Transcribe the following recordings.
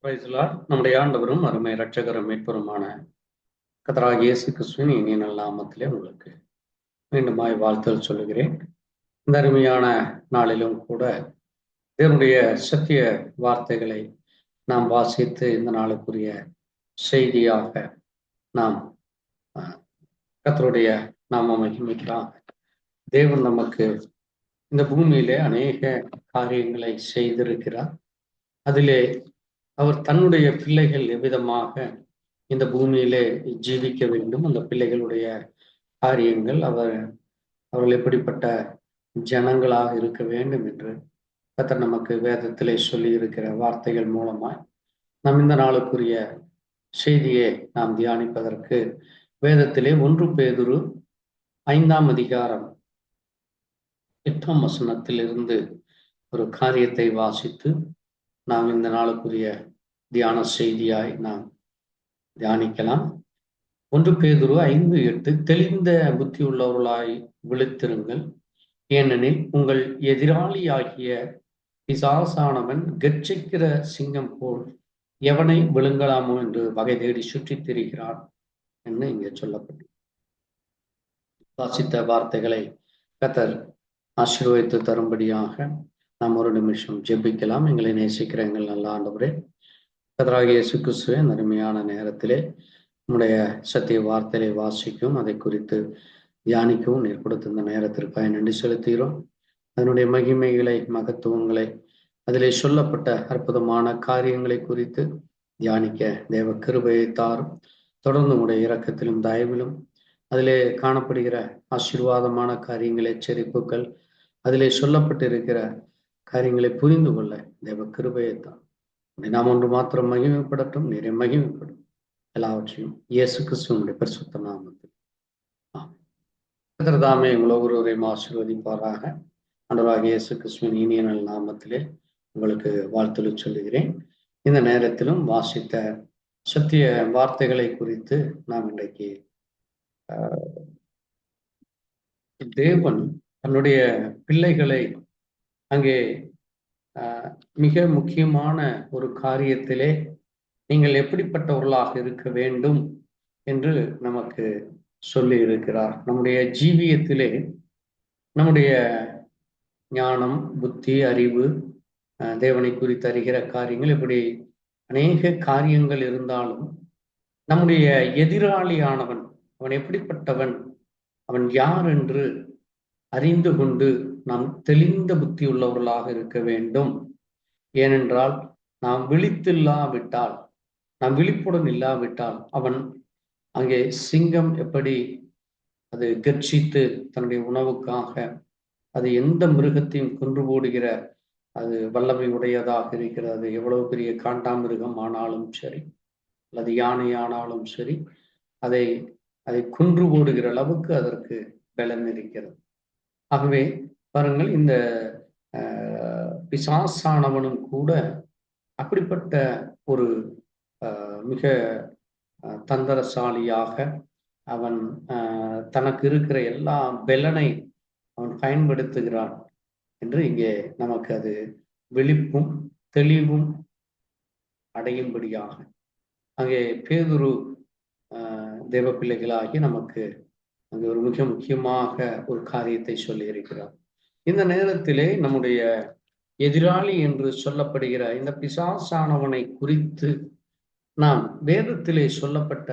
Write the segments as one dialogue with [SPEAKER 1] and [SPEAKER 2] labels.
[SPEAKER 1] Praise the Lord. நம்முடைய ஆண்டவரும் அருமை இரட்சகரும் மீட்பருமான கர்த்தராகிய இயேசு கிறிஸ்துவின் இனிய நல்ல நாமத்திலே உங்களுக்கு மீண்டுமாய் வாழ்த்துதல் சொல்லுகிறேன். இந்த அருமையான நாளிலும் கூட தேவனுடைய சத்திய வார்த்தைகளை நாம் வாசித்து இந்த நாளுக்குரிய செய்தியாக நாம் கர்த்தருடைய நாம மகிமைக்கலாம். தேவன் நமக்கு இந்த பூமியிலே அநேக காரியங்களை செய்திருக்கிறார். அதிலே அவர் தன்னுடைய பிள்ளைகள் எவ்விதமாக இந்த பூமியிலே ஜீவிக்க வேண்டும், அந்த பிள்ளைகளுடைய காரியங்கள் அவர்கள் எப்படிப்பட்ட ஜனங்களாக இருக்க வேண்டும் என்று கர்த்தர் நமக்கு வேதத்திலே சொல்லி இருக்கிற வார்த்தைகள் மூலமாய் நாம் இந்த நாளுக்குரிய செய்தியை நாம் தியானிப்பதற்கு வேதத்திலே 1 பேதுரு 5ஆம் அதிகாரம் 8ஆம் வசனத்திலிருந்து ஒரு காரியத்தை வாசித்து நாம் இந்த நாளுக்குரிய தியான செய்தியாய் நாம் தியானிக்கலாம். 1 பேதுரு 5:8 தெளிந்த புத்தி உள்ளவர்களாய் விழித்திருங்கள், ஏனெனில் உங்கள் எதிராளியாகிய பிசாசானவன் கர்ச்சிக்கிற சிங்கம் போல் எவனை விழுங்கலாமோ என்று வகை தேடி சுற்றித் திரிகிறான் என்று இங்கே சொல்லப்பட்டு வாசித்த வார்த்தைகளை கர்த்தர் ஆசீர்வதித்து தரும்படியாக நாம் ஒரு நிமிஷம் ஜெபிக்கலாம். எங்களை நேசிக்கிற எங்கள் நல்ல ஆண்டவரே, கர்த்தராகிய இயேசு கிறிஸ்துவின் அருமையான நேரத்திலே நம்முடைய சத்திய வார்த்தையை வாசிக்கும், அதை குறித்து தியானிக்கவும் நீர் கொடுத்த இந்த நேரத்திற்காக நன்றி செலுத்துகிறோம். அதனுடைய மகிமைகளை, மகத்துவங்களை, அதிலே சொல்லப்பட்ட அற்புதமான காரியங்களை குறித்து தியானிக்க தேவ கிருபையை தாரும். தொடர்ந்து உடைய இரக்கத்திலும் தயவிலும் அதிலே காணப்படுகிற ஆசீர்வாதமான காரியங்கள், எச்சரிப்புகள், அதிலே சொல்லப்பட்டிருக்கிற காரியங்களை புரிந்து கொள்ள தேவ கிருபையை தான். நாம் ஒன்று மாத்திரம் மகிமைப்படட்டும், நீரை மகிமைப்படும். எல்லாவற்றையும் இயேசு கிறிஸ்துவனுடைய பரிசுத்த நாமத்தில் கர்த்தர் தாமே உங்கள் ஒவ்வொருவரையும் ஆசீர்வதிப்பாராக. ஆண்டவராகிய இயேசு கிறிஸ்துவின் இனிய நல்ல நாமத்திலே உங்களுக்கு வாழ்த்துக்களை சொல்லுகிறேன். இந்த நேரத்திலும் வாசித்த சத்திய வார்த்தைகளை குறித்து நாம் இன்றைக்கு தேவன் தன்னுடைய பிள்ளைகளை அங்கே மிக முக்கியமான ஒரு காரியத்திலே நீங்கள் எப்படிப்பட்டவர்களாக இருக்க வேண்டும் என்று நமக்கு சொல்லி இருக்கிறார். நம்முடைய ஜீவியத்திலே நம்முடைய ஞானம், புத்தி, அறிவு, தேவனை குறித்து அறிகிற காரியங்கள், இப்படி அநேக காரியங்கள் இருந்தாலும் நம்முடைய எதிராளியானவன் அவன் எப்படிப்பட்டவன், அவன் யார் என்று அறிந்து கொண்டு நாம் தெளிந்த புத்தி உள்ளவர்களாக இருக்க வேண்டும். ஏனென்றால் நாம் விழித்தில்லாவிட்டால், நாம் விழிப்புடன் இல்லாவிட்டால், அவன் அங்கே சிங்கம் எப்படி அது கர்ச்சித்து தன்னுடைய உணவுக்காக அது எந்த மிருகத்தையும் கொன்று போடுகிற அது வல்லமை உடையதாக இருக்கிறது. எவ்வளவு பெரிய காண்டாமிருகம் ஆனாலும் சரி, அல்லது யானை ஆனாலும் சரி, அதை கொன்று போடுகிற அளவுக்கு அதற்கு பலன் இருக்கிறது. ஆகவே பாருங்கள், இந்த பிசாசானவனும் கூட அப்படிப்பட்ட ஒரு மிக தந்திரசாலியாக அவன் தனக்கு இருக்கிற எல்லா பலனை அவன் பயன்படுத்துகிறான் என்று இங்கே நமக்கு அது விழிப்பும் தெளிவும் அடையும்படியாக அங்கே பேதுரு தேவ பிள்ளைகளாகி நமக்கு அங்கே ஒரு மிக முக்கியமாக ஒரு காரியத்தை சொல்லி இருக்கிறார். இந்த நேரத்திலே நம்முடைய எதிராளி என்று சொல்லப்படுகிற இந்த பிசாசானவனை குறித்து நாம் வேதத்திலே சொல்லப்பட்ட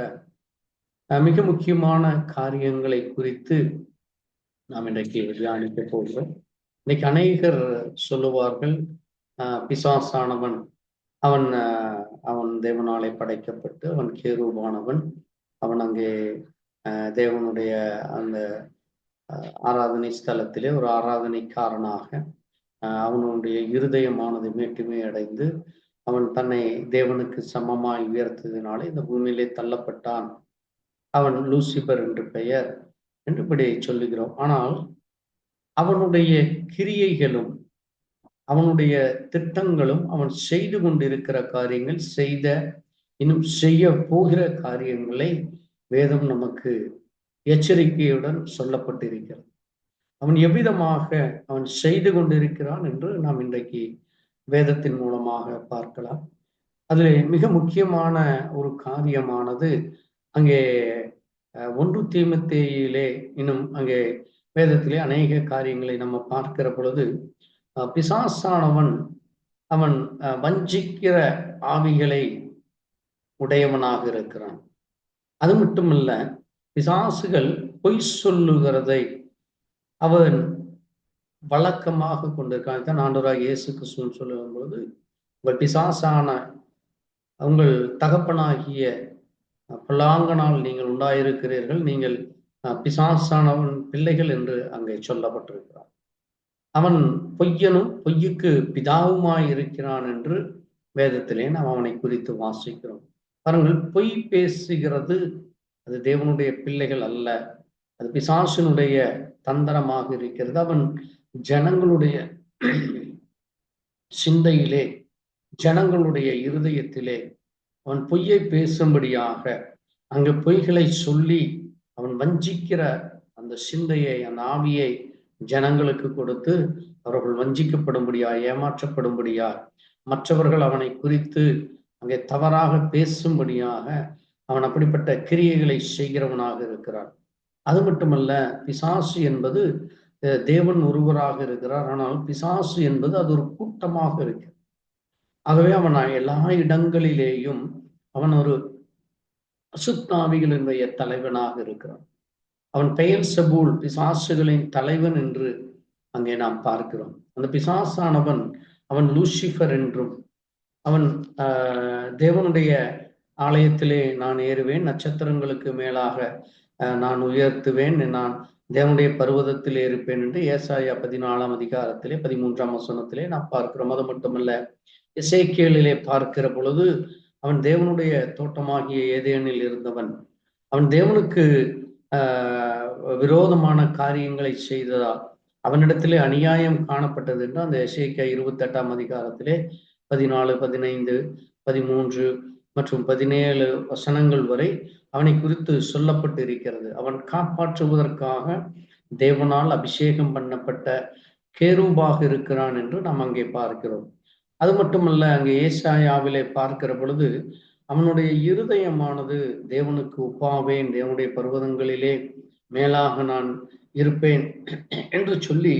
[SPEAKER 1] மிக முக்கியமான காரியங்களை குறித்து நாம் இன்றைக்கு தியானிக்க போகிறோம். இன்னைக்கு அநேகர் சொல்லுவார்கள், பிசாசானவன் அவன் தேவனாலே படைக்கப்பட்டு அவன் கேருவானவன், அவன் அங்கே தேவனுடைய அந்த ஆராதனை ஸ்தலத்திலே ஒரு ஆராதனைக்காரனாக அவனுடைய இருதயமானது மேட்டுமை அடைந்து அவன் தன்னை தேவனுக்கு சமமாய் உயர்த்ததினாலே இந்த பூமியிலே தள்ளப்பட்டான். அவன் லூசிபர் என்று பெயர் என்று இப்படி சொல்லுகிறோம். ஆனால் அவனுடைய கிரியைகளும் அவனுடைய திட்டங்களும் அவன் செய்து கொண்டிருக்கிற காரியங்கள், இன்னும் செய்ய போகிற காரியங்களை வேதம் நமக்கு எச்சரிக்கையுடன் சொல்லப்பட்டிருக்கிறது. அவன் எவ்விதமாக அவன் செய்து கொண்டிருக்கிறான் என்று நாம் இன்றைக்கு வேதத்தின் மூலமாக பார்க்கலாம். அதில் மிக முக்கியமான ஒரு காரியமானது அங்கே 1 தீமோத்தேயிலே இன்னும் அங்கே வேதத்திலே அநேக காரியங்களை நம்ம பார்க்கிற பொழுது பிசாசானவன் அவன் வஞ்சிக்கிற ஆவிகளை உடையவனாக இருக்கிறான். அது மட்டுமல்ல, பிசாசுகள் பொய் சொல்லுகிறதை அவன் வழக்கமாக கொண்டிருக்கான். தான் ஆண்டவராகிய இயேசு கிறிஸ்து சொல்லும் பொழுது, உங்கள் பிசாசான உங்கள் தகப்பனாகிய பொல்லாங்கனால் நீங்கள் உண்டாயிருக்கிறீர்கள், நீங்கள் பிசாசானவன் பிள்ளைகள் என்று அங்கே சொல்லப்பட்டிருக்கிறார். அவன் பொய்யனும் பொய்யுக்கு பிதாவுமாய் இருக்கிறான் என்று வேதத்திலே நாம் அவனை குறித்து வாசிக்கிறோம். பாருங்கள், பொய் பேசுகிறது அது தேவனுடைய பிள்ளைகள் அல்ல, அது பிசாசினுடைய தந்திரமாக இருக்கிறது. அவன் ஜனங்களுடைய சிந்தையிலே, ஜனங்களுடைய இருதயத்திலே அவன் பொய்யை பேசும்படியாக அங்கு பொய்களை சொல்லி அவன் வஞ்சிக்கிற அந்த சிந்தையை, அந்த ஆவியை ஜனங்களுக்கு கொடுத்து அவர்கள் வஞ்சிக்கப்படும்படியா, ஏமாற்றப்படும்படியா, மற்றவர்கள் அவனை குறித்து அங்கே தவறாக பேசும்படியாக அவன் அப்படிப்பட்ட கிரியைகளை செய்கிறவனாக இருக்கிறான். அது மட்டுமல்ல, பிசாசு என்பது தேவன் ஒருவராக இருக்கிறார், ஆனால் பிசாசு என்பது அது ஒரு கூட்டமாக இருக்கு. ஆகவே அவன் எல்லா இடங்களிலேயும் அவன் ஒரு அசுத்தாவிகளினுடைய தலைவனாக இருக்கிறான். அவன் பெயல்செபூல், பிசாசுகளின் தலைவன் என்று அங்கே நாம் பார்க்கிறோம். அந்த பிசாசானவன் அவன் லூசிஃபர் என்றும், அவன் தேவனுடைய ஆலயத்திலே நான் ஏறுவேன், நட்சத்திரங்களுக்கு மேலாக நான் உயர்த்துவேன், நான் தேவனுடைய பர்வதத்திலே இருப்பேன் என்று ஏசாயா 14ஆம் அதிகாரத்திலே 13ஆம் வசனத்திலே நாம் பார்க்கிறோம். அது மட்டுமல்ல, எசேக்கியேலிலே பார்க்கிற பொழுது அவன் தேவனுடைய தோட்டமாகிய ஏதேனில் இருந்தவன், அவன் தேவனுக்கு விரோதமான காரியங்களை செய்ததால் அவனிடத்திலே அநியாயம் காணப்பட்டது என்று அந்த எசேக்கியா 28ஆம் அதிகாரத்திலே 14, 15, 13 மற்றும் 17 வசனங்கள் வரை அவனை குறித்து சொல்லப்பட்டு இருக்கிறது. அவன் காப்பாற்றுவதற்காக தேவனால் அபிஷேகம் பண்ணப்பட்ட கேரூபாக இருக்கிறான் என்று நாம் அங்கே பார்க்கிறோம். அது மட்டுமல்ல, அங்கே ஏசாயாவிலே பார்க்கிற பொழுது அவனுடைய இருதயமானது தேவனுக்கு ஒப்பாவேன், தேவனுடைய பர்வதங்களிலே மேலாக நான் இருப்பேன் என்று சொல்லி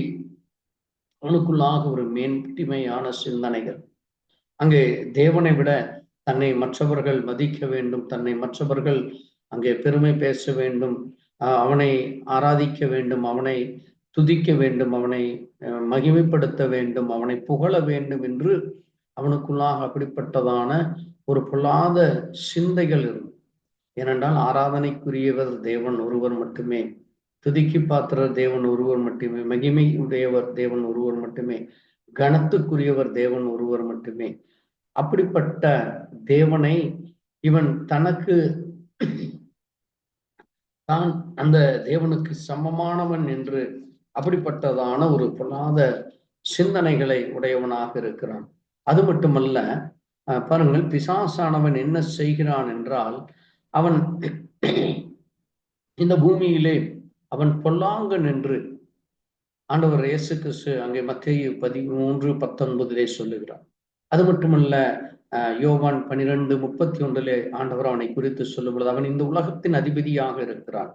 [SPEAKER 1] அவனுக்குள்ளாக ஒரு மேன்மையான சிந்தனைகள், அங்கே தேவனை விட தன்னை மற்றவர்கள் மதிக்க வேண்டும், தன்னை மற்றவர்கள் அங்கே பெருமை பேச வேண்டும், அவனை ஆராதிக்க வேண்டும், அவனை துதிக்க வேண்டும், அவனை மகிமைப்படுத்த வேண்டும், அவனை புகழ வேண்டும் என்று அவனுக்குள்ளாக அப்படிப்பட்டதான ஒரு பொல்லாத சிந்தைகள் இருக்கும். ஏனென்றால் ஆராதனைக்குரியவர் தேவன் ஒருவர் மட்டுமே, துதிக்கு பாத்திர தேவன் ஒருவர் மட்டுமே, மகிமை உடையவர் தேவன் ஒருவர் மட்டுமே, கனத்துக்குரியவர் தேவன் ஒருவர் மட்டுமே. அப்படிப்பட்ட தேவனை இவன் தனக்கு தான் அந்த தேவனுக்கு சமமானவன் என்று அப்படிப்பட்டதான ஒரு பொல்லாத சிந்தனைகளை உடையவனாக இருக்கிறான். அது மட்டுமல்ல, பாருங்கள், பிசாசானவன் என்ன செய்கிறான் என்றால், அவன் இந்த பூமியிலே அவன் பொல்லாங்கன் என்று ஆண்டவர் இயேசு கிறிஸ்து அங்கே மத்தேயு 13:19 சொல்லுகிறார். அது மட்டுமல்ல, யோவான் 12:31 ஆண்டவர் அவனை குறித்து சொல்லும் பொழுது அவன் இந்த உலகத்தின் அதிபதியாக இருக்கிறான்.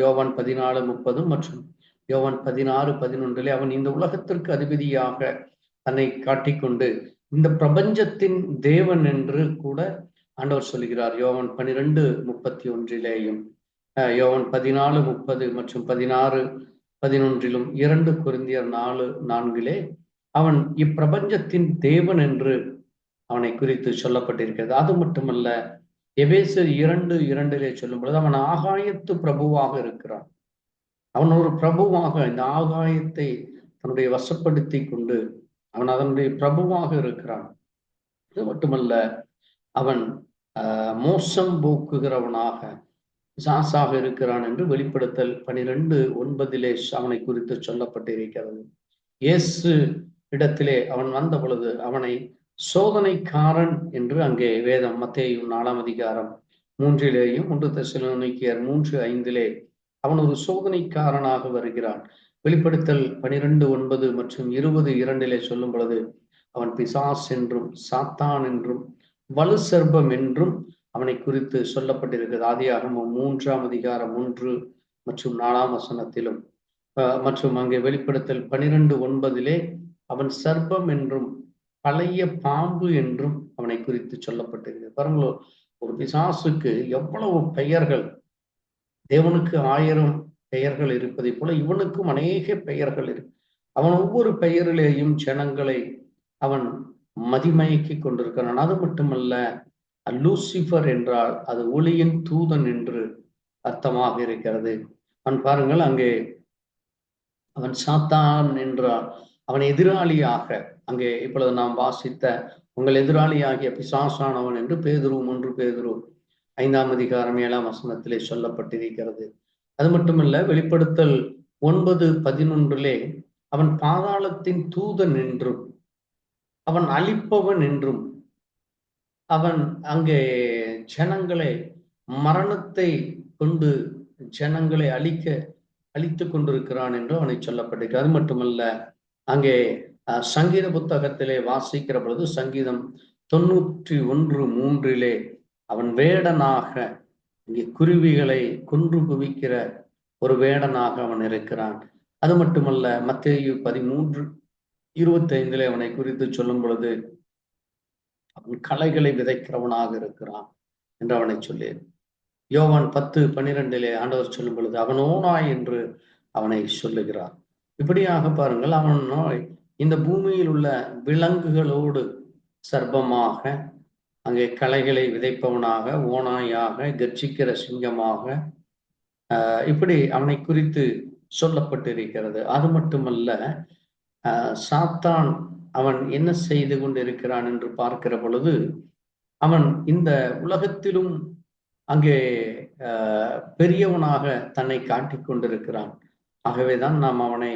[SPEAKER 1] யோவான் 14:30 மற்றும் யோவான் 16:11 அவன் இந்த உலகத்திற்கு அதிபதியாக தன்னை காட்டிக்கொண்டு இந்த பிரபஞ்சத்தின் தேவன் என்று கூட ஆண்டவர் சொல்லுகிறார். யோவான் 12:31 யோவான் 14:30 மற்றும் 16:11 2 கொரிந்தியர் 4:4 அவன் இப்பிரபஞ்சத்தின் தேவன் என்று அவனை குறித்து சொல்லப்பட்டிருக்கிறது. அது மட்டுமல்ல, எபேசர் 2:2 சொல்லும் பொழுது அவன் ஆகாயத்து பிரபுவாக இருக்கிறான். அவன் ஒரு பிரபுவாக இந்த ஆகாயத்தை தன்னுடைய வசப்படுத்தி கொண்டு அவன் அதனுடைய பிரபுவாக இருக்கிறான். இது மட்டுமல்ல, அவன் மோசம் போக்குகிறவனாக பிசாசாக இருக்கிறான் என்று வெளிப்படுத்தல் 12:9 அவனை குறித்து சொல்லப்பட்டிருக்கிறது. இயேசு இடத்திலே அவன் வந்த பொழுது அவனை சோதனைக்காரன் என்று அங்கே வேதம் மத்தேயு 4ஆம் அதிகாரம் 3 1 தெசலோனிக்கேயர் 3:5 அவன் ஒரு சோதனைக்காரனாக வருகிறான். வெளிப்படுத்தல் 12:9 மற்றும் 20:2 சொல்லும் பொழுது அவன் பிசாஸ் என்றும் சாத்தான் என்றும் வலு சர்ப்பம் என்றும் அவனை குறித்து சொல்லப்பட்டிருக்கிறது. ஆதியாகமம் 3ஆம் அதிகாரம் 1 மற்றும் 4ஆம் வசனத்திலும் மற்றும் அங்கே வெளிப்படுத்தல் 12:9 அவன் சர்ப்பம் என்றும் பழைய பாம்பு என்றும் அவனை குறித்து சொல்லப்பட்டிருக்கிறது. பாருங்களோ, ஒரு பிசாசுக்கு எவ்வளவு பெயர்கள்! தேவனுக்கு 1000 பெயர்கள் இருப்பதை போல இவனுக்கும் அநேக பெயர்கள் இருக்கு. அவன் ஒவ்வொரு பெயரிலேயும் ஜனங்களை அவன் மதிமயக்கி கொண்டிருக்கிறான். அது மட்டுமல்ல, லூசிபர் என்றால் அது ஒளியின் தூதன் என்று அர்த்தமாக இருக்கிறது. அவன் பாருங்கள், அங்கே அவன் சாத்தான் என்றால் அவன் எதிராளியாக, அங்கே இப்பொழுது நாம் வாசித்த உங்கள் எதிராளியாகிய பிசாசானவன் என்று பேதுரு 1 பேதுரு 5ஆம் அதிகாரம் 7ஆம் வசனத்திலே சொல்லப்பட்டிருக்கிறது. அது மட்டுமல்ல, வெளிப்படுத்தல் 9:11 அவன் பாதாளத்தின் தூதன் என்றும் அவன் அழிப்பவன் என்றும் அவன் அங்கே ஜனங்களை மரணத்தை கொண்டு ஜனங்களை அழித்து கொண்டிருக்கிறான் என்று அவனை சொல்லப்பட்டிருக்கிறது. அது மட்டுமல்ல, அங்கே சங்கீத புத்தகத்திலே வாசிக்கிற பொழுது சங்கீதம் 91:3 அவன் வேடனாக இங்கே குருவிகளை கொன்று குவிக்கிற ஒரு வேடனாக அவன் இருக்கிறான். அது மட்டுமல்ல, மத்தேயு 13:25 அவனை குறித்து சொல்லும் பொழுது அவன் களைகளை விதைக்கிறவனாக இருக்கிறான் என்று அவனை சொல்லி, யோவான் 10:12 ஆண்டவர் சொல்லும் பொழுது அவன் ஓனாய் என்று அவனை சொல்லுகிறார். இப்படியாக பாருங்கள், அவன் இந்த பூமியில் உள்ள விலங்குகளோடு சர்ப்பமாக, அங்கே களைகளை விதைப்பவனாக, ஓனாயாக, கர்ஜிக்கிற சிங்கமாக, இப்படி அவனை குறித்து சொல்லப்பட்டிருக்கிறது. அது மட்டுமல்ல, சாத்தான் அவன் என்ன செய்து கொண்டிருக்கிறான் என்று பார்க்கிற பொழுது அவன் இந்த உலகத்திலும் அங்கே பெரியவனாக தன்னை காட்டிக் கொண்டிருக்கிறான். ஆகவேதான் நாம் அவனை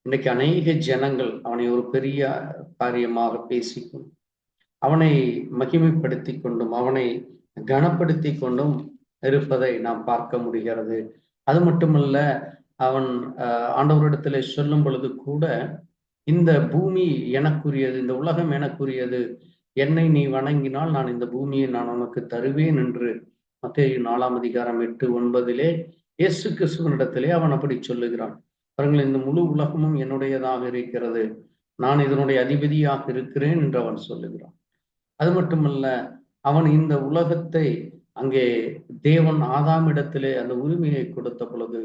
[SPEAKER 1] இன்றைக்கு அநேக ஜனங்கள் அவனை ஒரு பெரிய காரியமாக பேசிக்கும், அவனை மகிமைப்படுத்தி கொண்டும் அவனை கனப்படுத்தி கொண்டும் இருப்பதை நாம் பார்க்க முடிகிறது. அது மட்டுமல்ல, அவன் ஆண்டவரிடத்திலே சொல்லும் பொழுது கூட, இந்த பூமி எனக்குரியது, இந்த உலகம் எனக்குரியது, என்னை நீ வணங்கினால் நான் இந்த பூமியை நான் உனக்கு தருவேன் என்று மத்தேயு 4ஆம் அதிகாரம் 8:9 இயேசு கிறிஸ்துவனிடத்திலே அவன் அப்படி சொல்லுகிறான். பாருங்கள், இந்த முழு உலகமும் என்னுடையதாக இருக்கிறது, நான் இதனுடைய அதிபதியாக இருக்கிறேன் என்று அவன் சொல்லுகிறான். அது மட்டுமல்ல, அவன் இந்த உலகத்தை அங்கே தேவன் ஆதாம் இடத்திலே அந்த உரிமையை கொடுத்த பொழுது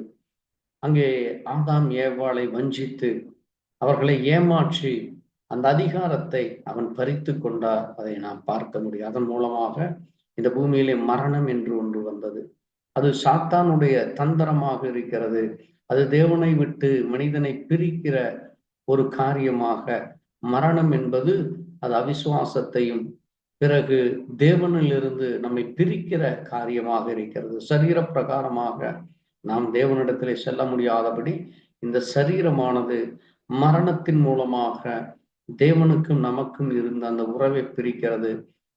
[SPEAKER 1] அங்கே ஆதாம் ஏவாளை வஞ்சித்து அவர்களை ஏமாற்றி அந்த அதிகாரத்தை அவன் பறித்து கொண்டார். அதை நாம் பார்க்க முடியும். அதன் மூலமாக இந்த பூமியிலே மரணம் என்று ஒன்று வந்தது. அது சாத்தானுடைய தந்திரமாக இருக்கிறது. அது தேவனை விட்டு மனிதனை பிரிக்கிற ஒரு காரியமாக, மரணம் என்பது அது அவிசுவாசத்தையும் பிறகு தேவனிலிருந்து நம்மை பிரிக்கிற காரியமாக இருக்கிறது. சரீர பிரகாரமாக நாம் தேவனிடத்திலே செல்ல முடியாதபடி இந்த சரீரமானது மரணத்தின் மூலமாக தேவனுக்கும் நமக்கும் இருந்த அந்த உறவை பிரிக்கிறது.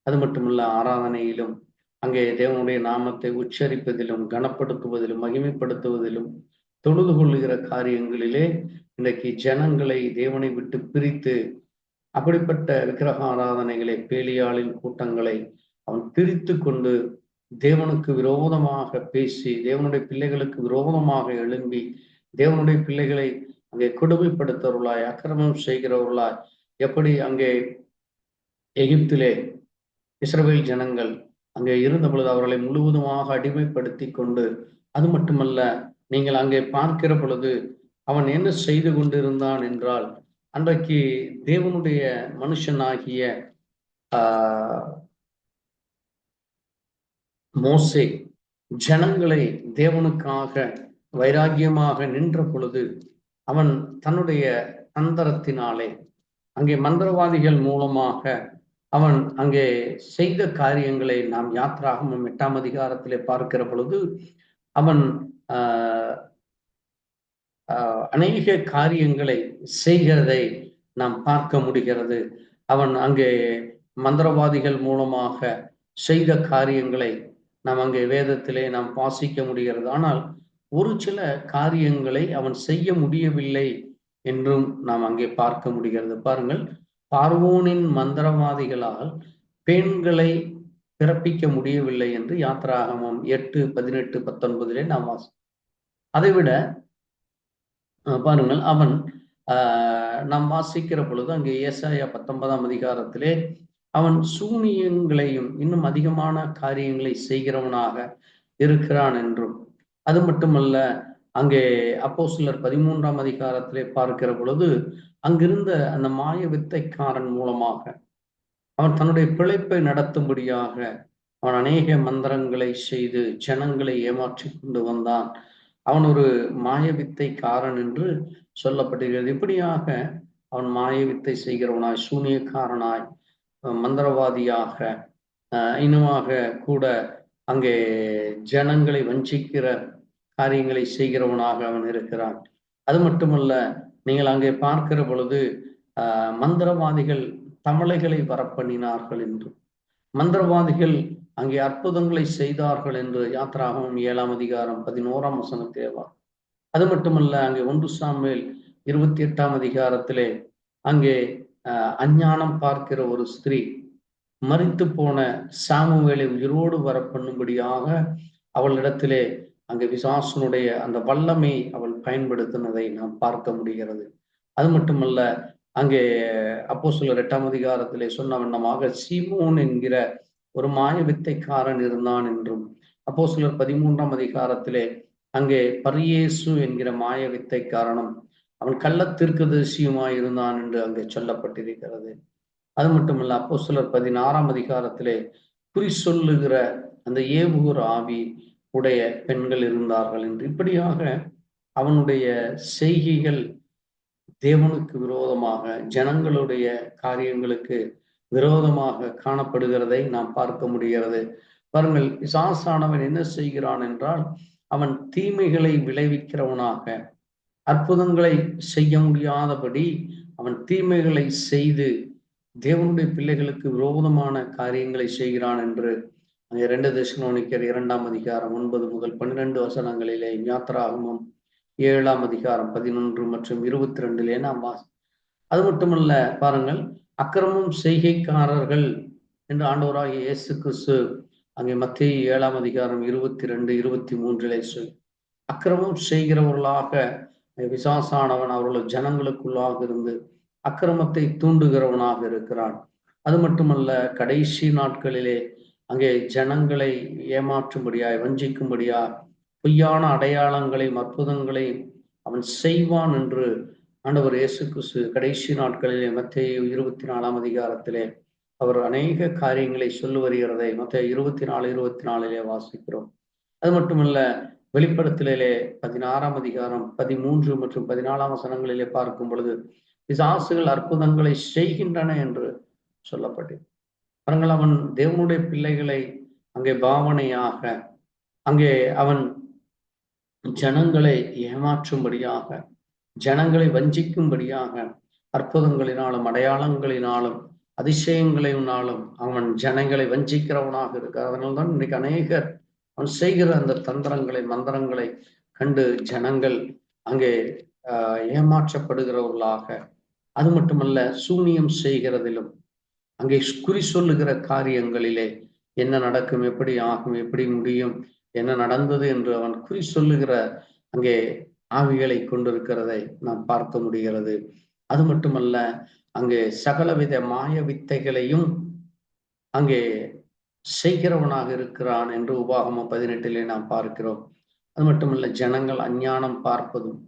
[SPEAKER 1] அது மட்டுமல்ல, ஆராதனையிலும் அங்கே தேவனுடைய நாமத்தை உச்சரிப்பதிலும் கனப்படுத்துவதிலும் மகிமைப்படுத்துவதிலும் தொழுது கொள்ளுகிற காரியங்களிலே இன்றைக்கு ஜனங்களை தேவனை விட்டு பிரித்து அப்படிப்பட்ட விக்கிரக ஆராதனைகளை, பேலியாளின் கூட்டங்களை அவன் பிரித்து கொண்டு தேவனுக்கு விரோதமாக பேசி, தேவனுடைய பிள்ளைகளுக்கு விரோதமாக எழும்பி, தேவனுடைய பிள்ளைகளை அங்கே கொடுமைப்படுத்துவர்களாய், அக்கிரமம் செய்கிறவர்களாய், எப்படி அங்கே எகிப்திலே இஸ்ரவேல் ஜனங்கள் அங்கே இருந்த பொழுது அவர்களை முழுவதுமாக அடிமைப்படுத்தி கொண்டு, அது மட்டுமல்ல, நீங்கள் அங்கே பார்க்கிற பொழுது அவன் என்ன செய்து கொண்டிருந்தான் என்றால், அன்றைக்கு தேவனுடைய மனுஷனாகிய மோசே ஜனங்களை தேவனுக்காக வைராக்கியமாக நின்ற பொழுது அவன் தன்னுடைய தந்திரத்தினாலே அங்கே மந்திரவாதிகள் மூலமாக அவன் அங்கே செய்த காரியங்களை நாம் யாத்ராகமம் 8ஆம் அதிகாரத்திலே பார்க்கிற பொழுது அவன் அநேக காரியங்களை செய்கிறதை நாம் பார்க்க முடிகிறது. அவன் அங்கே மந்திரவாதிகள் மூலமாக செய்த காரியங்களை நாம் அங்கே வேதத்திலே நாம் வாசிக்க முடிகிறது. ஆனால் ஒரு சில காரியங்களை அவன் செய்ய முடியவில்லை என்றும் நாம் அங்கே பார்க்க முடிகிறது. பாருங்கள், பார்வோனின் மந்திரவாதிகளால் பெண்களை பிறப்பிக்க முடியவில்லை என்று யாத்ராகமம் 8:18-19 நாம் அதைவிட பாருங்கள், அவன் நாம் வாசிக்கிற பொழுது அங்கே ஏசாயா 19ஆம் அதிகாரத்திலே அவன் சூனியங்களையும் இன்னும் அதிகமான காரியங்களை செய்கிறவனாக இருக்கிறான் என்றும், அது மட்டுமல்ல அங்கே அப்போஸ்தலர் 13ஆம் அதிகாரத்திலே பார்க்கிற பொழுது அங்கிருந்த அந்த மாய வித்தைக்காரன் மூலமாக அவன் தன்னுடைய பிழைப்பை நடத்தும்படியாக அவன் அநேக மந்திரங்களை செய்து ஜனங்களை ஏமாற்றி கொண்டு வந்தான். அவன் ஒரு மாய வித்தைக்காரன் என்று சொல்லப்படுகிறது. இப்படியாக அவன் மாய வித்தை செய்கிறவனாய், சூனியக்காரனாய், மந்திரவாதியாக, இன்னுமாக கூட அங்கே ஜனங்களை வஞ்சிக்கிற காரியங்களை செய்கிறவனாக அவன் இருக்கிறான். அது மட்டுமல்ல, நீங்கள் அங்கே பார்க்கிற பொழுது மந்திரவாதிகள் தமளைகளை வரப்பண்ணினார்கள் என்று, மந்திரவாதிகள் அங்கே அற்புதங்களை செய்தார்கள் என்று யாத்ராகமம் 7ஆம் அதிகாரம் 11ஆம் வசனத்திலே. அது மட்டுமல்ல, அங்கே 1 சாமுவேல் 28ஆம் அதிகாரத்திலே அங்கே அஞ்ஞானம் பார்க்கிற ஒரு ஸ்திரீ மரித்து போன சாமுவேலை உயிரோடு வர பண்ணும்படியாக அவளிடத்திலே அங்கே பிசாசனுடைய அந்த வல்லமை அவள் பயன்படுத்தினதை நாம் பார்க்க முடிகிறது. அது மட்டுமல்ல, அங்கே அப்போஸ்தலர் 8ஆம் அதிகாரத்திலே சொன்ன வண்ணமாக சீமோன் என்கிற ஒரு மாய வித்தைக்காரன் இருந்தான் என்றும், அப்போஸ்தலர் 13ஆம் அதிகாரத்திலே அங்கே பரியேசு என்கிற மாய வித்தைக்காரனும் அவன் கள்ளத்தீர்க்கதரிசியுமாய் இருந்தான் என்று அங்கே சொல்லப்பட்டிருக்கிறது. அது மட்டுமல்ல, அப்போஸ்தலர் 16ஆம் அதிகாரத்திலே குறி சொல்லுகிற அந்த ஏவுகிற ஆவி உடைய பெண்கள் இருந்தார்கள் என்று, இப்படியாக அவனுடைய செய்கைகள் தேவனுக்கு விரோதமாக, ஜனங்களுடைய காரியங்களுக்கு விரோதமாக காணப்படுகிறதை நாம் பார்க்க முடிகிறது. பாருங்கள், பிசாசானவன் என்ன செய்கிறான் என்றால், அவன் தீமைகளை விளைவிக்கிறவனாக, அற்புதங்களை செய்ய முடியாதபடி அவன் தீமைகளை செய்து தேவனுடைய பிள்ளைகளுக்கு விரோதமான காரியங்களை செய்கிறான் என்று அங்கே 2 தெசலோனிக்கர் 2ஆம் அதிகாரம் 9 முதல் 12 வசனங்களிலே, யாத்ராகமம் 7ஆம் அதிகாரம் 11 மற்றும் 22 நாம் அது மட்டுமல்ல, பாருங்கள், அக்கிரமம் செய்கைக்காரர்கள் என்று ஆண்டவராகிய இயேசு கிறிஸ்து அங்கே மத்தேயு 7ஆம் அதிகாரம் 22-23 சொல், அக்கிரமம் செய்கிறவர்களாக பிசாசானவன் அவர்கள் ஜனங்களுக்குள்ளாக இருந்து அக்கிரமத்தை தூண்டுகிறவனாக இருக்கிறான். அது மட்டுமல்ல, கடைசி நாட்களிலே அங்கே ஜனங்களை ஏமாற்றும்படியாய், வஞ்சிக்கும்படியாய் பொய்யான அடையாளங்களையும் அற்புதங்களையும் அவன் செய்வான் என்று ஆண்டவர் இயேசு கிறிஸ்து கடைசி நாட்களிலே மத்தேயு 24ஆம் அதிகாரத்திலே அவர் அநேக காரியங்களை சொல்லி வருகிறதை மத்தேயு 24:24 வாசிக்கிறோம். அது மட்டுமல்ல, வெளிப்படுத்தலிலே 16ஆம் அதிகாரம் 13 மற்றும் 14ஆம் வசனங்களிலே பார்க்கும் பொழுது பிசாசுகள் அற்புதங்களை செய்கின்றன என்று சொல்லப்பட்டது. பாருங்கள், அவன் தேவனுடைய பிள்ளைகளை அங்கே பாவனையாக, அங்கே அவன் ஜனங்களை ஏமாற்றும்படியாக, ஜனங்களை வஞ்சிக்கும்படியாக அற்புதங்களினாலும் அடையாளங்களினாலும் அதிசயங்களினாலும் அவன் ஜனங்களை வஞ்சிக்கிறவனாக இருக்கிறார். அதனால்தான் இன்றைக்கு அநேகர் அவன் செய்கிற அந்த தந்திரங்களை மந்திரங்களை கண்டு ஜனங்கள் அங்கே ஏமாற்றப்படுகிறவர்களாக, அது மட்டுமல்ல, சூனியம் செய்கிறதிலும் அங்கே குறி சொல்லுகிற காரியங்களிலே என்ன நடக்கும், எப்படி ஆகும், எப்படி முடியும், என்ன நடந்தது என்று அவன் குறி சொல்லுகிற அங்கே ஆவிகளை கொண்டிருக்கிறதை நாம் பார்க்க முடிகிறது. அது மட்டுமல்ல, அங்கே சகலவித மாய வித்தைகளையும் அங்கே செய்கிறவனாக இருக்கிறான் என்று உபாகமம் 18 நாம் பார்க்கிறோம். அது மட்டுமல்ல, ஜனங்கள் அஞ்ஞானம் பார்ப்பதும்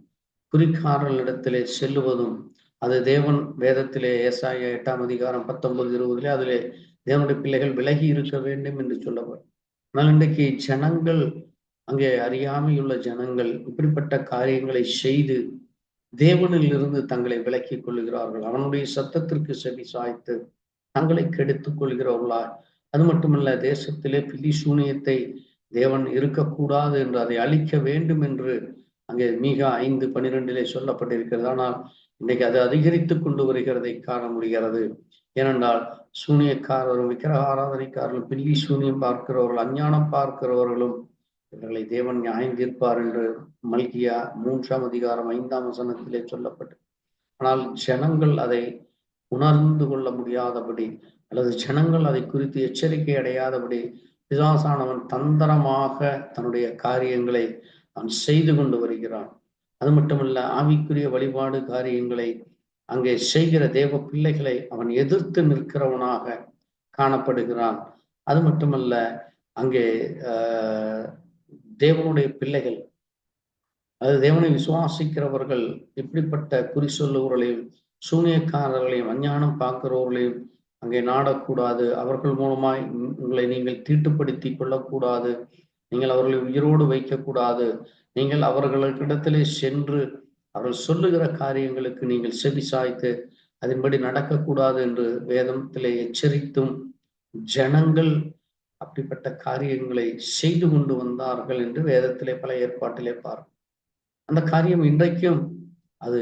[SPEAKER 1] குறிக்காரர்களிடத்திலே செல்லுவதும், அது தேவன் வேதத்திலே ஏசாயா 8ஆம் அதிகாரம் 19-20 அதிலே தேவனுடைய பிள்ளைகள் விலகி இருக்க வேண்டும் என்று சொல்லப்படும். ஆனால் இன்றைக்கு ஜனங்கள், அங்கே அறியாமையுள்ள ஜனங்கள் இப்படிப்பட்ட காரியங்களை செய்து தேவனில் இருந்து தங்களை விலக்கிக் கொள்கிறார்கள். அவனுடைய சத்தத்திற்கு செவி சாய்த்து தங்களை கெடுத்துக் கொள்கிறவர்களா. அது மட்டுமல்ல, தேசத்திலே பில்லி சூனியத்தை தேவன் இருக்கக்கூடாது என்று, அதை அழிக்க வேண்டும் என்று அங்கே மீகா 5:12 சொல்லப்பட்டிருக்கிறது. ஆனால் இன்றைக்கு அது அதிகரித்து கொண்டு வருகிறதை காண முடிகிறது. ஏனென்றால் சூனியக்காரரும் விக்கிரக ஆராதனைக்காரர்களும் பில்லி சூனியம் பார்க்கிறவர்கள் அஞ்ஞானம் பார்க்கிறவர்களும் இவர்களை தேவன் நியாயம் தீர்ப்பார் என்று மல்கியா 3ஆம் அதிகாரம் 5ஆம் வசனத்திலே சொல்லப்பட்டது. ஆனால் ஜனங்கள் அதை உணர்ந்து கொள்ள முடியாதபடி, அல்லது ஜனங்கள் அதை குறித்து எச்சரிக்கை அடையாதபடி பிசாசானவன் தந்திரமாக தன்னுடைய காரியங்களை அவன் செய்து கொண்டு வருகிறான். அது மட்டுமல்ல, ஆவிக்குரிய வழிபாடு காரியங்களை அங்கே செய்கிற தேவ பிள்ளைகளை அவன் எதிர்த்து நிற்கிறவனாக காணப்படுகிறான். அது மட்டுமல்ல, அங்கே தேவனுடைய பிள்ளைகள், அது தேவனை விசுவாசிக்கிறவர்கள் இப்படிப்பட்ட குறி சொல்லுவர்களையும் சூனியக்காரர்களையும் அஞ்ஞானம் பார்க்கிறவர்களையும் அங்கே நாடக்கூடாது. அவர்கள் மூலமாய் உங்களை நீங்கள் தீட்டுப்படுத்தி கொள்ளக்கூடாது. நீங்கள் அவர்களை உயிரோடு வைக்கக்கூடாது. நீங்கள் அவர்களுக்கிடத்திலே சென்று அவர்கள் சொல்லுகிற காரியங்களுக்கு நீங்கள் செவி சாய்த்து அதன்படி நடக்கக்கூடாது என்று வேதத்திலே எச்சரித்தும் ஜனங்கள் அப்படிப்பட்ட காரியங்களை செய்து கொண்டு வந்தார்கள் என்று வேதத்திலே பல ஏற்பாட்டிலே பார்க்கும். அந்த காரியம் இன்றைக்கும் அது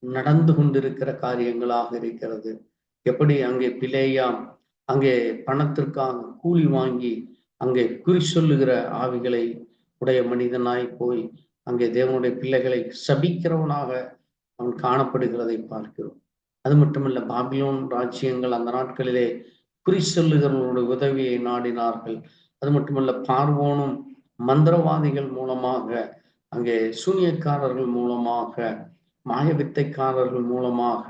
[SPEAKER 1] நடந்து கொண்டிருக்கிற காரியங்களாக இருக்கிறது. எப்படி அங்கே பிலேயாம் அங்கே பணத்திற்காக கூலி வாங்கி அங்கே குறி சொல்லுகிற ஆவிகளை உடைய மனிதனாய் போய் அங்கே தேவனுடைய பிள்ளைகளை சபிக்கிறவனாக அவன் காணப்படுகிறதை பார்க்கிறோம். அது மட்டுமல்ல, பாபிலோன் ராஜ்யங்கள் அந்த நாட்களிலே குறி சொல்லுகிறவர்களுடைய உதவியை நாடினார்கள். அது மட்டுமல்ல, பார்வோனும் மந்திரவாதிகள் மூலமாக, அங்கே சூனியக்காரர்கள் மூலமாக, மாய வித்தைக்காரர்கள் மூலமாக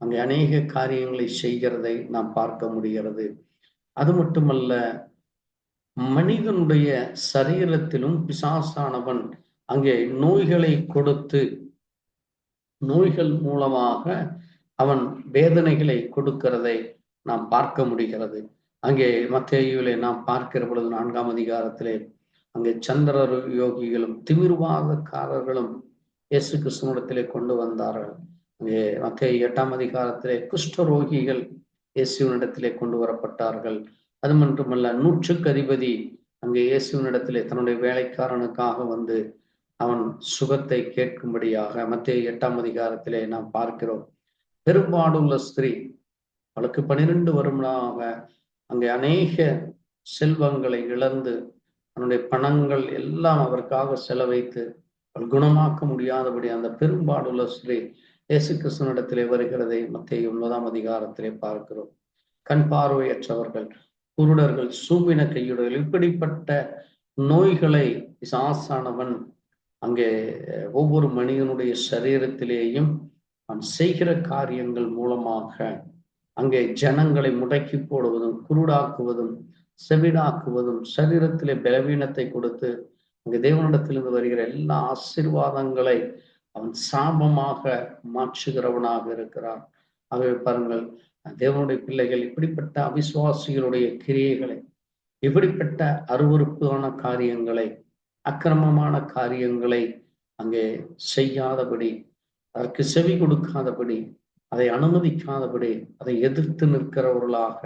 [SPEAKER 1] அங்கே அநேக காரியங்களை செய்கிறதை நாம் பார்க்க முடிகிறது. அது மட்டுமல்ல, மனிதனுடைய சரீரத்திலும் பிசாசானவன் அங்கே நோய்களை கொடுத்து, நோய்கள் மூலமாக அவன் வேதனைகளை கொடுக்கிறதை நாம் பார்க்க முடிகிறது. அங்கே மத்தேயுவிலே நாம் பார்க்கிற பொழுது 4ஆம் அதிகாரத்திலே அங்கே சந்திரர் யோகிகளும் திமிர்வாதக்காரர்களும் இயேசு கிறிஸ்துவிடத்திலே கொண்டு வந்தார்கள். அங்கே மத்தேயு 8ஆம் அதிகாரத்திலே குஷ்டரோகிகள் இயேசுவினிடத்திலே கொண்டு வரப்பட்டார்கள். அது மட்டுமல்ல, 100க்கு அதிபதி அங்கே இயேசுவினிடத்திலே தன்னுடைய வேலைக்காரனுக்காக வந்து அவன் சுகத்தை கேட்கும்படியாக மத்தேயு 8ஆம் அதிகாரத்திலே நாம் பார்க்கிறோம். பெரும்பாடுள்ள ஸ்திரீ, அவளுக்கு 12 வருடமாக அங்கே அநேக செல்வங்களை இழந்து தன்னுடைய பணங்கள் எல்லாம் அவருக்காக செலவைத்து அவள் குணமாக்க முடியாதபடி அந்த பெரும்பாடுள்ள ஸ்திரீ இயேசு கிறிஸ்துவினிடத்திலே வருகிறதை மத்தேயு 9ஆம் அதிகாரத்திலே பார்க்கிறோம். கண் பார்வையற்றவர்கள், குருடர்கள், சூம்பின கையுடர்கள், இப்படிப்பட்ட நோய்களை பிசாசானவன் அங்கே ஒவ்வொரு மனிதனுடைய சரீரத்திலேயும் அவன் செய்கிற காரியங்கள் மூலமாக அங்கே ஜனங்களை முடக்கி போடுவதும், குருடாக்குவதும், செவிடாக்குவதும், சரீரத்திலே பலவீனத்தை கொடுத்து அங்கே தேவனிடத்திலிருந்து வருகிற எல்லா ஆசீர்வாதங்களை அவன் சாபமாக மாற்றுகிறவனாக இருக்கிறான். ஆகவே பாருங்கள், தேவனுடைய பிள்ளைகள் இப்படிப்பட்ட அவிசுவாசிகளுடைய கிரியைகளை, இப்படிப்பட்ட அருவருப்பான காரியங்களை, அக்கிரமமான காரியங்களை அங்கே செய்யாதபடி, அதற்கு செவி கொடுக்காதபடி, அதை அனுமதிக்காதபடி, அதை எதிர்த்து நிற்கிறவர்களாக,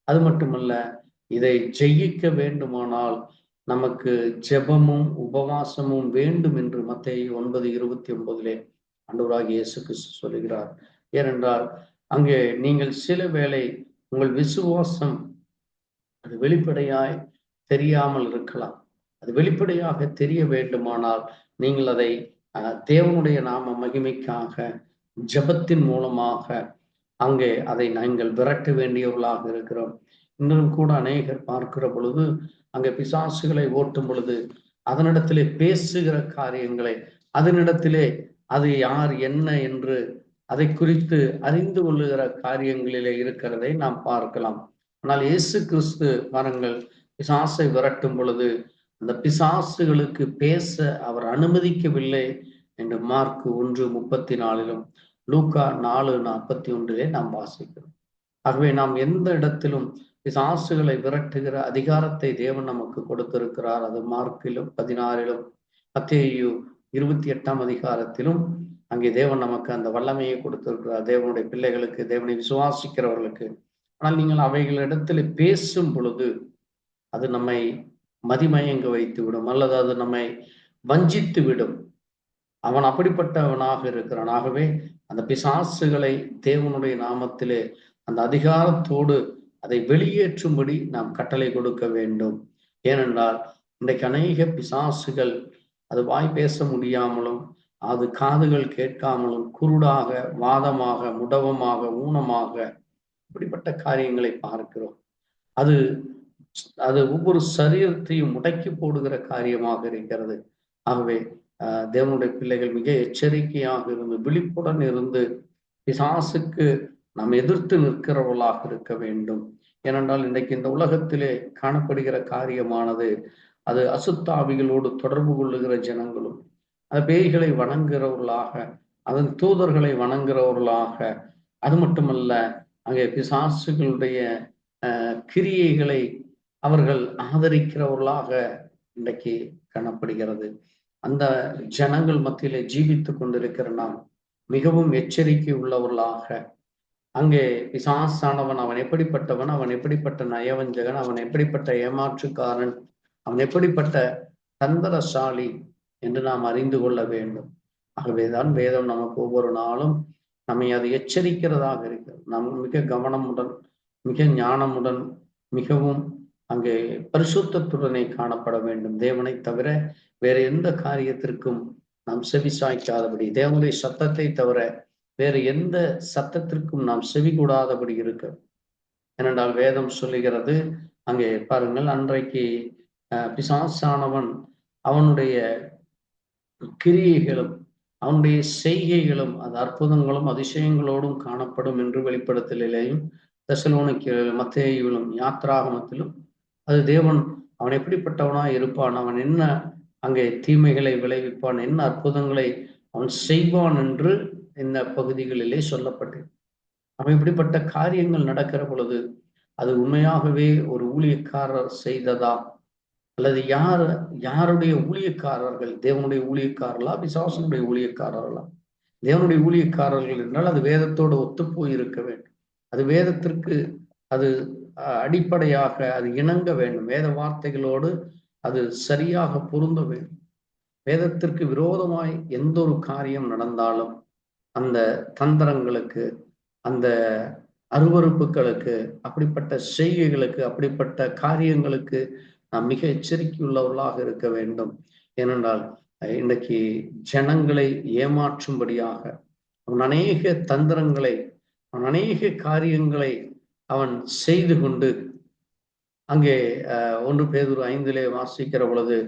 [SPEAKER 1] அது மட்டுமல்ல, இதை ஜெயிக்க வேண்டுமானால் நமக்கு ஜெபமும் உபவாசமும் வேண்டும் என்று மத்தேயு 9:29 ஆண்டவராகிய இயேசு கிறிஸ்து சொல்லுகிறார். ஏனென்றால் அங்கே நீங்கள் சில வேளை உங்கள் விசுவாசம் அது வெளிப்படையாய் தெரியாமல் இருக்கலாம். அது வெளிப்படையாக தெரிய வேண்டுமானால் நீங்கள் அதை தேவனுடைய நாம மகிமைக்காக ஜெபத்தின் மூலமாக அங்கே அதை நாங்கள் விரட்ட வேண்டியவர்களாக இருக்கிறோம். இன்னும் கூட அநேகர் பார்க்கிற பொழுது அங்கே பிசாசுகளை ஓட்டும் பொழுது அதனிடத்திலே பேசுகிற காரியங்களை, அதனிடத்திலே அது யார் என்ன என்று அதை குறித்து அறிந்து கொள்ளுகிற காரியங்களிலே இருக்கிறதை நாம் பார்க்கலாம். ஆனால் இயேசு கிறிஸ்து பாருங்கள், பிசாசை விரட்டும் பொழுது அந்த பிசாசுகளுக்கு பேச அவர் அனுமதிக்கவில்லை என்று மார்க் 1:34 லூக்கா 4:41 நாம் வாசிக்கிறோம். ஆகவே நாம் எந்த இடத்திலும் பிசாசுகளை விரட்டுகிற அதிகாரத்தை தேவன் நமக்கு கொடுத்திருக்கிறார். அது மார்க்கிலும் 16 மத்தேயு 28ஆம் அதிகாரத்திலும் அங்கே தேவன் நமக்கு அந்த வல்லமையை கொடுத்திருக்கிறார், தேவனுடைய பிள்ளைகளுக்கு, தேவனை விசுவாசிக்கிறவர்களுக்கு. ஆனால் நீங்கள் அவைகளிடத்தில் பேசும் பொழுது அது நம்மை மதிமயங்க வைத்து விடும், அல்லது அது நம்மை வஞ்சித்து விடும். அவன் அப்படிப்பட்டவனாக இருக்கிறான். ஆகவே அந்த பிசாசுகளை தேவனுடைய நாமத்திலே அந்த அதிகாரத்தோடு அதை வெளியேற்றும்படி நாம் கட்டளை கொடுக்க வேண்டும். ஏனென்றால் இன்றைக்கு அநேக பிசாசுகள் அது வாய் பேச முடியாமலும் அது காதுகள் கேட்காமலும் குருடாக, வாதமாக, முடவமாக, ஊனமாக இப்படிப்பட்ட காரியங்களை பார்க்கிறோம். அது அது ஒவ்வொரு சரீரத்தையும் முடக்கி போடுகிற காரியமாக இருக்கிறது. ஆகவே தேவனுடைய பிள்ளைகள் மிக எச்சரிக்கையாக இருந்து விழிப்புடன் இருந்து பிசாசுக்கு நாம் எதிர்த்து நிற்கிறவர்களாக இருக்க வேண்டும். ஏனென்றால் இன்றைக்கு இந்த உலகத்திலே காணப்படுகிற காரியமானது அது அசுத்தாவிகளோடு தொடர்பு கொள்ளுகிற ஜனங்களும் பேய்களை வணங்குகிறவர்களாக, அதன் தூதர்களை வணங்குகிறவர்களாக, அது மட்டுமல்ல அங்கே பிசாசுகளுடைய கிரியைகளை அவர்கள் ஆதரிக்கிறவர்களாக இன்றைக்கு காணப்படுகிறது. அந்த ஜனங்கள் மத்தியிலே ஜீவித்துக் கொண்டிருக்கிற நாம் மிகவும் எச்சரிக்கை உள்ளவர்களாக, அங்கே பிசாசானவன் அவன் எப்படிப்பட்டவன், அவன் எப்படிப்பட்ட நயவஞ்சகன், அவன் எப்படிப்பட்ட ஏமாற்றுக்காரன், அவன் எப்படிப்பட்ட தந்திரசாலி என்று நாம் அறிந்து கொள்ள வேண்டும். ஆகவேதான் வேதம் நமக்கு ஒவ்வொரு நாளும் நம்மை அது எச்சரிக்கிறதாக இருக்கிறது. நாம் மிக கவனமுடன், மிக ஞானமுடன், மிகவும் அங்கே பரிசுத்தத்துடனே காணப்பட வேண்டும். தேவனை தவிர வேற எந்த காரியத்திற்கும் நாம் செவி சாய்க்காதபடி, தேவனுடைய சத்தத்தை தவிர வேறு எந்த சத்தத்திற்கும் நாம் செவி கூடாதபடி இருக்க. ஏனென்றால் வேதம் சொல்லுகிறது, அங்கே பாருங்கள், அன்றைக்கு பிசாசானவன் அவனுடைய கிரியைகளும் அவனுடைய செய்கைகளும் அது அற்புதங்களும் அதிசயங்களோடும் காணப்படும் என்று வெளிப்படுத்தலிலேயும் தெசலோனிக்கேயும் மத்தேயுவிலும் யாத்ராகமத்திலும் அது தேவன் அவன் எப்படிப்பட்டவனாய் இருப்பான், அவன் என்ன அங்கே தீமைகளை விளைவிப்பான், என்ன அற்புதங்களை அவன் செய்வான் என்று இந்த பகுதிகளிலே சொல்லப்பட்டு அவன் இப்படிப்பட்ட காரியங்கள் நடக்கிற பொழுது அது உண்மையாகவே ஒரு ஊழியக்காரர் செய்ததா அல்லது யாருடைய ஊழியக்காரர்கள், தேவனுடைய ஊழியக்காரர்களா பிசாசனுடைய ஊழியக்காரர்களா? தேவனுடைய ஊழியக்காரர்கள் என்றால் அது வேதத்தோடு ஒத்துப்போய் இருக்க வேண்டும். அது வேதத்திற்கு அது அடிப்படையாக அது இணங்க வேண்டும். வேத வார்த்தைகளோடு அது சரியாக பொருந்த வேண்டும். வேதத்திற்கு விரோதமாய் எந்த ஒரு காரியம் நடந்தாலும் அந்த தந்திரங்களுக்கு, அந்த அருவறுப்புகளுக்கு, அப்படிப்பட்ட செய்கைகளுக்கு, அப்படிப்பட்ட காரியங்களுக்கு நாம் மிக எச்சரிக்கையுள்ளவர்களாக இருக்க வேண்டும். ஏனென்றால் இன்றைக்கு ஜனங்களை ஏமாற்றும்படியாக அவன் அநேக தந்திரங்களை, அவன் அநேக காரியங்களை அவன் செய்து கொண்டு அங்கே 1 பேதுரு 5 வாசிக்கிற பொழுது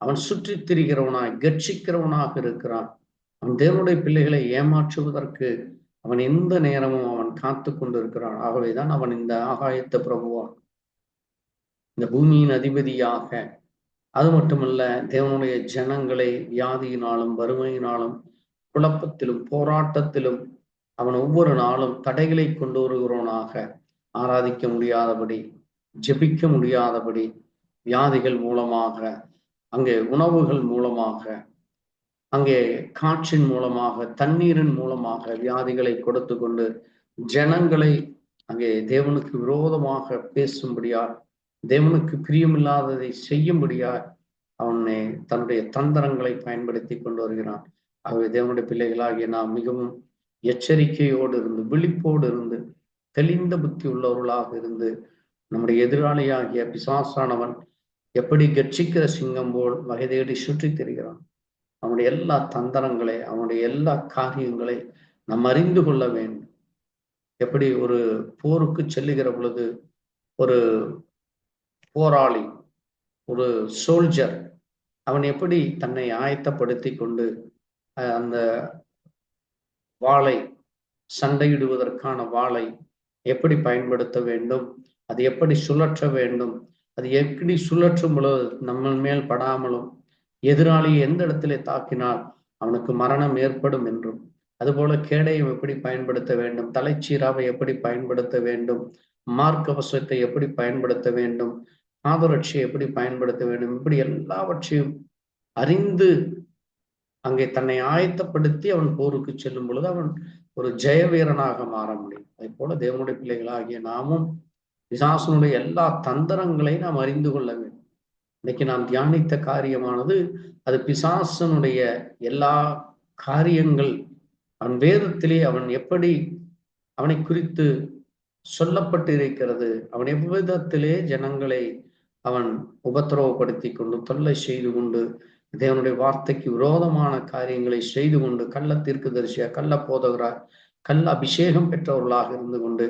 [SPEAKER 1] அவன் சுற்றித் திரிகிறவனாய் கட்சிக்கிறவனாக இருக்கிறான். அவன் தேவனுடைய பிள்ளைகளை ஏமாற்றுவதற்கு அவன் எந்த நேரமும் அவன் காத்து கொண்டிருக்கிறான். ஆகவேதான் அவன் இந்த ஆகாயத்த பிரபுவா, இந்த பூமியின் அதிபதியாக, அது மட்டுமல்ல தேவனுடைய ஜனங்களை வியாதியினாலும் வறுமையினாலும் குழப்பத்திலும் போராட்டத்திலும் அவன் ஒவ்வொரு நாளும் தடைகளை கொண்டு வருகிறவனாக, ஆராதிக்க முடியாதபடி, ஜெபிக்க முடியாதபடி, வியாதிகள் மூலமாக, அங்கே உணவுகள் மூலமாக, அங்கே காற்றின் மூலமாக, தண்ணீரின் மூலமாக வியாதிகளை கொடுத்து கொண்டு ஜனங்களை அங்கே தேவனுக்கு விரோதமாக பேசும்படியா, தேவனுக்கு பிரியமில்லாததை செய்யும்படியா அவனை தன்னுடைய தந்திரங்களை பயன்படுத்தி கொண்டு வருகிறான். ஆகவே தேவனுடைய பிள்ளைகளாகிய நாம் மிகவும் எச்சரிக்கையோடு இருந்து, விழிப்போடு இருந்து, தெளிந்த புத்தி உள்ளவர்களாக இருந்து, நம்முடைய எதிராளியாகிய பிசாசானவன் எப்படி கட்சிக்கிற சிங்கம் போல் வகை தேடி சுற்றி திரிகிறான், அவனுடைய எல்லா தந்திரங்களை, அவனுடைய எல்லா காரியங்களை நாம் அறிந்து கொள்ள வேண்டும். எப்படி ஒரு போருக்கு செல்லுகிற பொழுது ஒரு போராளி, ஒரு சோல்ஜர், அவன் எப்படி தன்னை ஆயத்தப்படுத்தி கொண்டு அந்த வாளை, சண்டையிடுவதற்கான வாளை எப்படி பயன்படுத்த வேண்டும், அது எப்படி சுழற்ற வேண்டும், அது எப்படி சுழற்றும் பொழுது நம்ம மேல் படாமலும் எதிராளியை எந்த இடத்திலே தாக்கினால் அவனுக்கு மரணம் ஏற்படும் என்றும், அதுபோல கேடயம் எப்படி பயன்படுத்த வேண்டும், தலைச்சீராவை எப்படி பயன்படுத்த வேண்டும், மார்க்கவசத்தை எப்படி பயன்படுத்த வேண்டும், பாதரட்சியை எப்படி பயன்படுத்த வேண்டும், இப்படி எல்லாவற்றையும் அறிந்து அங்கே தன்னை ஆயத்தப்படுத்தி அவன் போருக்கு செல்லும் பொழுது அவன் ஒரு ஜெய வீரனாக மாற முடியும். அதே போல தேவனுடைய பிள்ளைகளாகிய நாமும் பிசாசனுடைய எல்லா தந்திரங்களையும் நாம் அறிந்து கொள்ள வேண்டும். இன்னைக்கு நாம் தியானித்த காரியமானது அது பிசாசனுடைய எல்லா காரியங்கள், அவன் வேதத்திலே அவன் எப்படி அவனை குறித்து சொல்லப்பட்டு இருக்கிறது, அவன் எவ்விதத்திலே ஜனங்களை அவன் உபத்திரவப்படுத்தி கொண்டு தொல்லை செய்து கொண்டு தேவனுடைய வார்த்தைக்கு விரோதமான காரியங்களை செய்து கொண்டு கள்ள தீர்க்கதரிசியா, கள்ள போதகரா, கள்ள அபிஷேகம் பெற்றவர்களாக இருந்து கொண்டு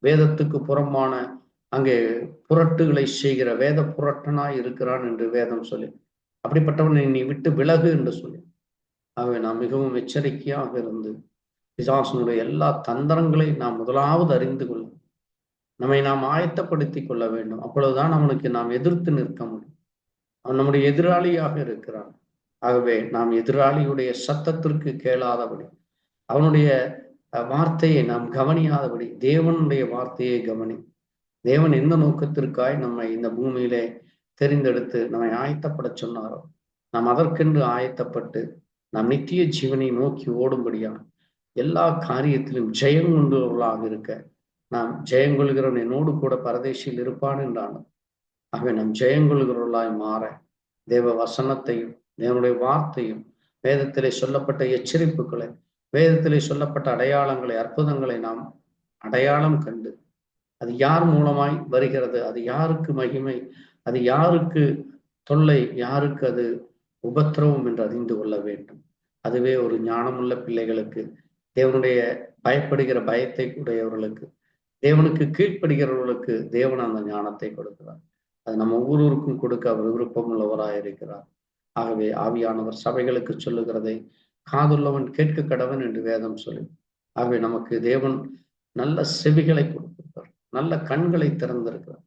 [SPEAKER 1] வேதத்துக்கு புறம்பான அங்கே புரட்டுகளை செய்கிற வேத புரட்டனாய் இருக்கிறான் என்று வேதம் சொல்லி, அப்படிப்பட்டவனை நீ விட்டு விலகு என்று சொல்லி, ஆகவே நாம் மிகவும் எச்சரிக்கையாக இருந்து பிசாசனுடைய எல்லா தந்திரங்களை நாம் முதலாவது அறிந்து கொள்ள, நம்மை நாம் ஆயத்தப்படுத்திக் கொள்ள வேண்டும். அப்பொழுதுதான் அவனுக்கு நாம் எதிர்த்து நிற்க முடியும். அவன் நம்முடைய எதிராளியாக இருக்கிறான். ஆகவே நாம் எதிராளியுடைய சத்தத்திற்கு கேளாதபடி, அவனுடைய வார்த்தையை நாம் கவனியாதபடி, தேவனுடைய வார்த்தையை கவனி. தேவன் எந்த நோக்கத்திற்காய் நம்மை இந்த பூமியிலே தெரிந்தெடுத்து நம்மை ஆயத்தப்பட சொன்னாரோ, நாம் அதற்கென்று ஆயத்தப்பட்டு நாம் நித்திய ஜீவனை நோக்கி ஓடும்படியான எல்லா காரியத்திலும் ஜெயம் கொண்டவர்களாக இருக்க, நாம் ஜெயங்கொள்கிறவன் என்னோடு கூட பரதேசியில் இருப்பான் என்றான். ஆகவே நாம் ஜெயங்கொள்கிறவர்களாய் மாற தேவ வசனத்தையும் தேவனுடைய வார்த்தையும் வேதத்திலே சொல்லப்பட்ட எச்சரிப்புகளை, வேதத்திலே சொல்லப்பட்ட அடையாளங்களை, அற்புதங்களை நாம் அடையாளம் கண்டு அது யார் மூலமாய் வருகிறது, அது யாருக்கு மகிமை, அது யாருக்கு தொல்லை, யாருக்கு அது உபத்திரவம் என்று அறிந்து கொள்ள வேண்டும். அதுவே ஒரு ஞானமுள்ள பிள்ளைகளுக்கு, தேவனுடைய பயப்படுகிற பயத்தை உடையவர்களுக்கு, தேவனுக்கு கீழ்ப்படுகிறவர்களுக்கு தேவன் அந்த ஞானத்தை கொடுக்கிறார். அது நம்ம ஒவ்வொருவருக்கும் கொடுக்க அவர் விருப்பம் உள்ளவராய் இருக்கிறார். ஆகவே ஆவியானவர் சபைகளுக்கு சொல்லுகிறதை காதுள்ளவன் கேட்க கடவன் என்று வேதம் சொல்லி, ஆகவே நமக்கு தேவன் நல்ல செவிகளை கொடுத்திருக்கிறார், நல்ல கண்களை திறந்திருக்கிறார்.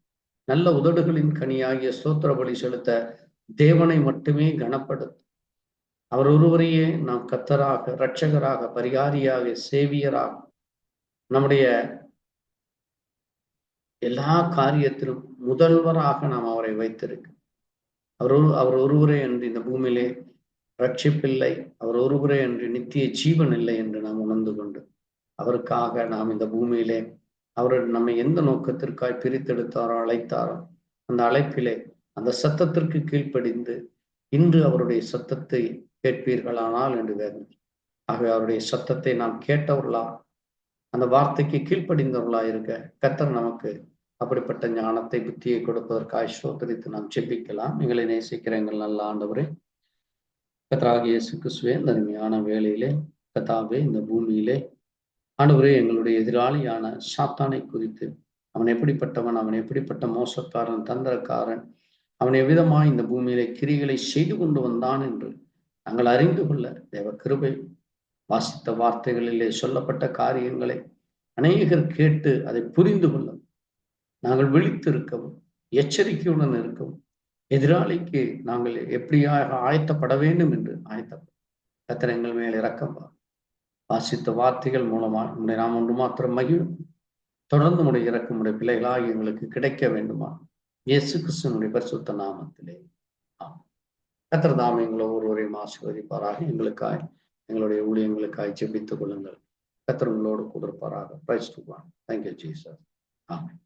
[SPEAKER 1] நல்ல உதடுகளின் கனியாகிய ஸ்தோத்திர பலி செலுத்த தேவனை மட்டுமே கனப்படுத்த, அவர் ஒருவரையே நாம் கர்த்தராக, இரட்சகராக, பரிகாரியாக, சேவியராக, நம்முடைய எல்லா காரியத்திலும் முதல்வராக நாம் அவரை வைத்திருக்க, அவர் ஒருவரே என்று இந்த பூமியிலே ரட்சிப்பில்லை, அவர் ஒருவரே என்று நித்திய ஜீவன் இல்லை என்று நாம் உணர்ந்து கொண்டு, அவருக்காக நாம் இந்த பூமியிலே அவர் நம்மை எந்த நோக்கத்திற்காய் பிரித்தெடுத்தாரோ, அழைத்தாரோ, அந்த அழைப்பிலே அந்த சத்தத்திற்கு கீழ்ப்படிந்து இன்று அவருடைய சத்தத்தை கேட்பீர்களானால் என்று வேதம். ஆகவே அவருடைய சத்தத்தை நாம் கேட்டவர்களா, அந்த வார்த்தைக்கு கீழ்ப்படிந்தவர்களா இருக்க கர்த்தர் நமக்கு அப்படிப்பட்ட ஞானத்தை, புத்தியை கொடுப்பதற்காக ஸ்தோத்திரித்து நாம் ஜெபிக்கலாம். எங்களை நேசிக்கிற எங்கள் நல்ல ஆண்டவரே, கர்த்தராகிய இயேசு கிறிஸ்துவே, இந்த அருமையான வேளையிலே கர்த்தாவே, இந்த பூமியிலே ஆண்டவரே, எங்களுடைய எதிராளியான சாத்தானை குறித்து, அவன் எப்படிப்பட்டவன், அவன் எப்படிப்பட்ட மோசக்காரன், தந்திரக்காரன், அவன் எவ்விதமாய் இந்த பூமியிலே கிரிகளை செய்து கொண்டு வந்தான் என்று நாங்கள் அறிந்து கொள்ள தேவ கிருபை. வாசித்த வார்த்தைகளிலே சொல்லப்பட்ட காரியங்களை அநேகர் கேட்டு அதை புரிந்து கொள்ள நாங்கள் விழித்து இருக்கவும், எச்சரிக்கையுடன் இருக்கவும், எதிராளிக்கு நாங்கள் எப்படியாக ஆயத்தப்பட வேண்டும் என்று கர்த்தர் எங்கள் மேல் இரக்கம். வாசித்த வார்த்தைகள் மூலமாக உன்னை நாம் ஒன்று மாத்திரம் மகிழும். தொடர்ந்து உடைய இறக்கும் உடைய பிள்ளைகளாக எங்களுக்கு கிடைக்க வேண்டுமா, இயேசு கிறிஸ்துவினுடைய பரிசுத்த நாமத்திலே கர்த்தர் தாம் எங்களை ஒருவரையும் ஆசீர்வதிப்பாராக. எங்களுக்காய், எங்களுடைய ஊழியங்களுக்காய் ஜெபித்துக் கொள்ளுங்கள். கர்த்தர் உங்களோடு கொடுப்பாராக. Praise to God. Thank you Jesus. Amen.